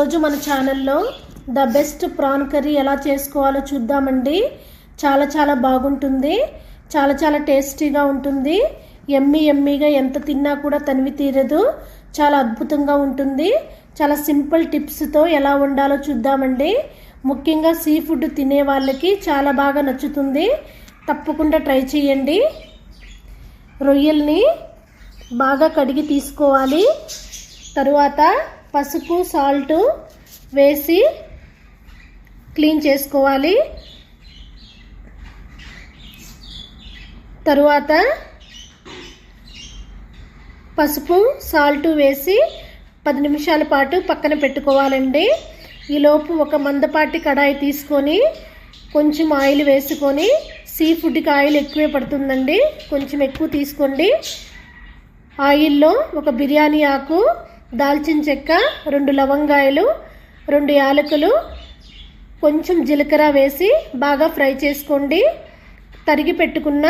ఈరోజు మన ఛానల్లో ద బెస్ట్ ప్రాన్ కర్రీ ఎలా చేసుకోవాలో చూద్దామండి. చాలా బాగుంటుంది, చాలా టేస్టీగా ఉంటుంది. యమ్మీగా ఎంత తిన్నా కూడా తనివి తీరదు. చాలా అద్భుతంగా ఉంటుంది. చాలా సింపుల్ టిప్స్తో ఎలా వండాలో చూద్దామండి. ముఖ్యంగా సీ ఫుడ్ తినే వాళ్ళకి చాలా బాగా నచ్చుతుంది. తప్పకుండా ట్రై చేయండి. రొయ్యల్ని బాగా కడిగి తీసుకోవాలి. తరువాత పసుపు సాల్ట్ వేసి క్లీన్ చేసుకోవాలి. తరువాత పసుపు సాల్ట్ వేసి 10 నిమిషాల పాటు పక్కన పెట్టుకోవాలండి. ఈలోపు ఒక మందపాటి కడాయి తీసుకొని కొంచెం ఆయిల్ వేసుకొని, సీ ఫుడ్కి ఆయిల్ ఎక్కువే పడుతుందండి, కొంచెం ఎక్కువ తీసుకోండి. ఆయిల్లో ఒక బిర్యానీ ఆకు, దాల్చిన చెక్క, 2 లవంగాయలు, 2 యాలకులు, కొంచెం జీలకర్ర వేసి బాగా ఫ్రై చేసుకోండి. తరిగి పెట్టుకున్న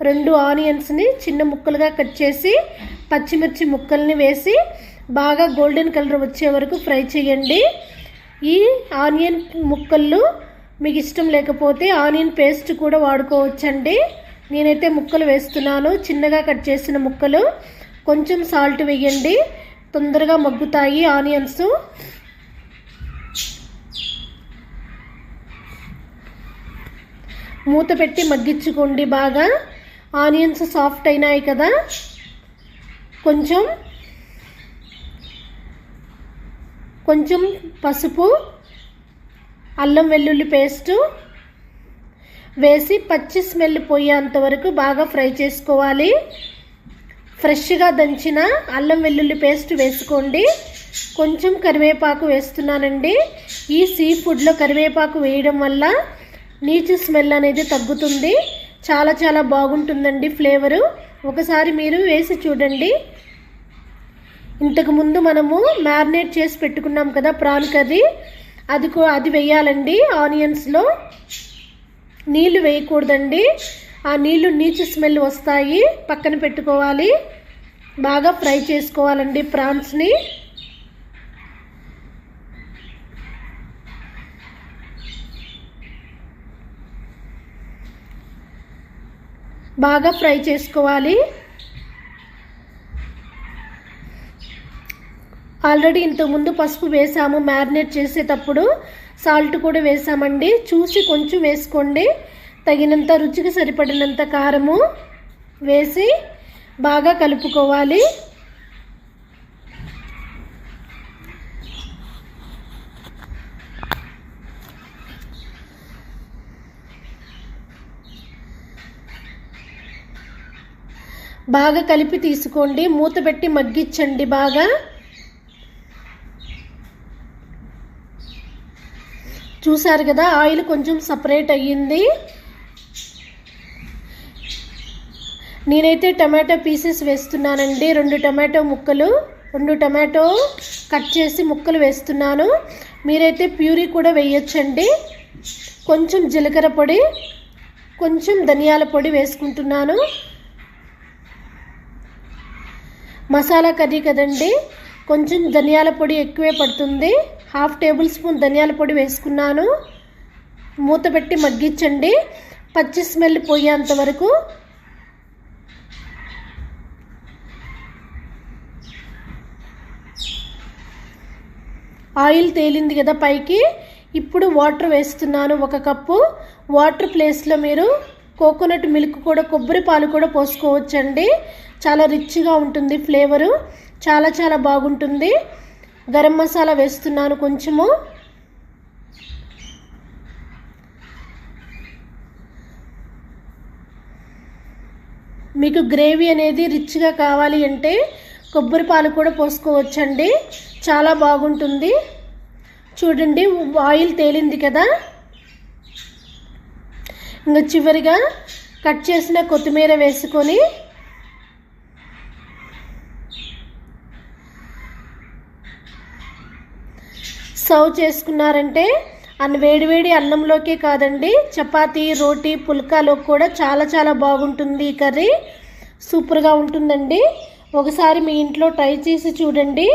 2 ఆనియన్స్ని చిన్న ముక్కలుగా కట్ చేసి, పచ్చిమిర్చి ముక్కల్ని వేసి బాగా గోల్డెన్ కలర్ వచ్చే వరకు ఫ్రై చేయండి. ఈ ఆనియన్ ముక్కలు మీకు ఇష్టం లేకపోతే ఆనియన్ పేస్ట్ కూడా వాడుకోవచ్చండి. నేనైతే ముక్కలు వేస్తున్నాను, చిన్నగా కట్ చేసిన ముక్కలు. కొంచెం సాల్ట్ వేయండి, తొందరగా మగ్గుతాయి ఆనియన్స్. మూత పెట్టి మగ్గించుకోండి బాగా. ఆనియన్స్ సాఫ్ట్ అయినాయి కదా, కొంచెం పసుపు, అల్లం వెల్లుల్లి పేస్ట్ వేసి పచ్చి స్మెల్ పోయేంత వరకు బాగా ఫ్రై చేసుకోవాలి. ఫ్రెష్గా దంచిన అల్లం వెల్లుల్లి పేస్ట్ వేసుకోండి. కొంచెం కరివేపాకు వేస్తున్నానండి. ఈ సీ ఫుడ్లో కరివేపాకు వేయడం వల్ల నీచు స్మెల్ అనేది తగ్గుతుంది. చాలా బాగుంటుందండి ఫ్లేవరు. ఒకసారి మీరు వేసి చూడండి. ఇంతకుముందు మనము మ్యారినేట్ చేసి పెట్టుకున్నాం కదా ప్రాన్ కర్రీ, అది వేయాలండి. ఆనియన్స్లో నీళ్లు వేయకూడదండి, ఆ నీళ్లు నీచు స్మెల్ వస్తాయి. పక్కన పెట్టుకోవాలి. బాగా ఫ్రై చేసుకోవాలండి ప్రాన్స్ని. బాగా ఫ్రై చేసుకోవాలి. ఆల్రెడీ ఇంతకుముందు పసుపు వేసాము, మ్యారినేట్ చేసేటప్పుడు సాల్ట్ కూడా వేసామండి. చూసి కొంచెం వేసుకోండి. తగినంత రుచికి సరిపడినంత కారము వేసి బాగా కలుపుకోవాలి. బాగా కలిపి తీసుకోండి. మూత పెట్టి మగ్గించండి బాగా. చూసారు కదా, ఆయిల్ కొంచెం సపరేట్ అయ్యింది. నేనైతే టమాటో పీసెస్ వేస్తున్నానండి. 2 టమాటో ముక్కలు, 2 టమాటో కట్ చేసి ముక్కలు వేస్తున్నాను. మీరైతే ప్యూరీ కూడా వేయొచ్చండి. కొంచెం జీలకర్ర పొడి, కొంచెం ధనియాల పొడి వేసుకుంటున్నాను. మసాలా కర్రీ కదండి, కొంచెం ధనియాల పొడి ఎక్కువే పడుతుంది. 1/2 టేబుల్ స్పూన్ ధనియాల పొడి వేసుకున్నాను. మూత పెట్టి మగ్గించండి పచ్చి స్మెల్ పోయేంత వరకు. ఆయిల్ తేలింది కదా పైకి. ఇప్పుడు వాటర్ వేస్తున్నాను 1 కప్పు. వాటర్ ప్లేస్లో మీరు కోకోనట్ మిల్క్ కూడా, కొబ్బరి పాలు కూడా పోసుకోవచ్చండి. చాలా రిచ్గా ఉంటుంది ఫ్లేవరు, చాలా బాగుంటుంది. గరం మసాలా వేస్తున్నాను కొంచెము. మీకు గ్రేవీ అనేది రిచ్గా కావాలి అంటే కొబ్బరి పాలు కూడా పోసుకోవచ్చండి, చాలా బాగుంటుంది. చూడండి, ఆయిల్ తేలింది కదా. ఇంకా చివరిగా కట్ చేసిన కొత్తిమీర వేసుకొని సర్వ్ చేసుకున్నారంటే వేడివేడి అన్నంలోకే కాదండి, చపాతీ, రోటీ, పుల్కాలో కూడా చాలా బాగుంటుంది ఈ కర్రీ. సూపర్గా ఉంటుందండి. ఒకసారి మీ ఇంట్లో ట్రై చేసి చూడండి.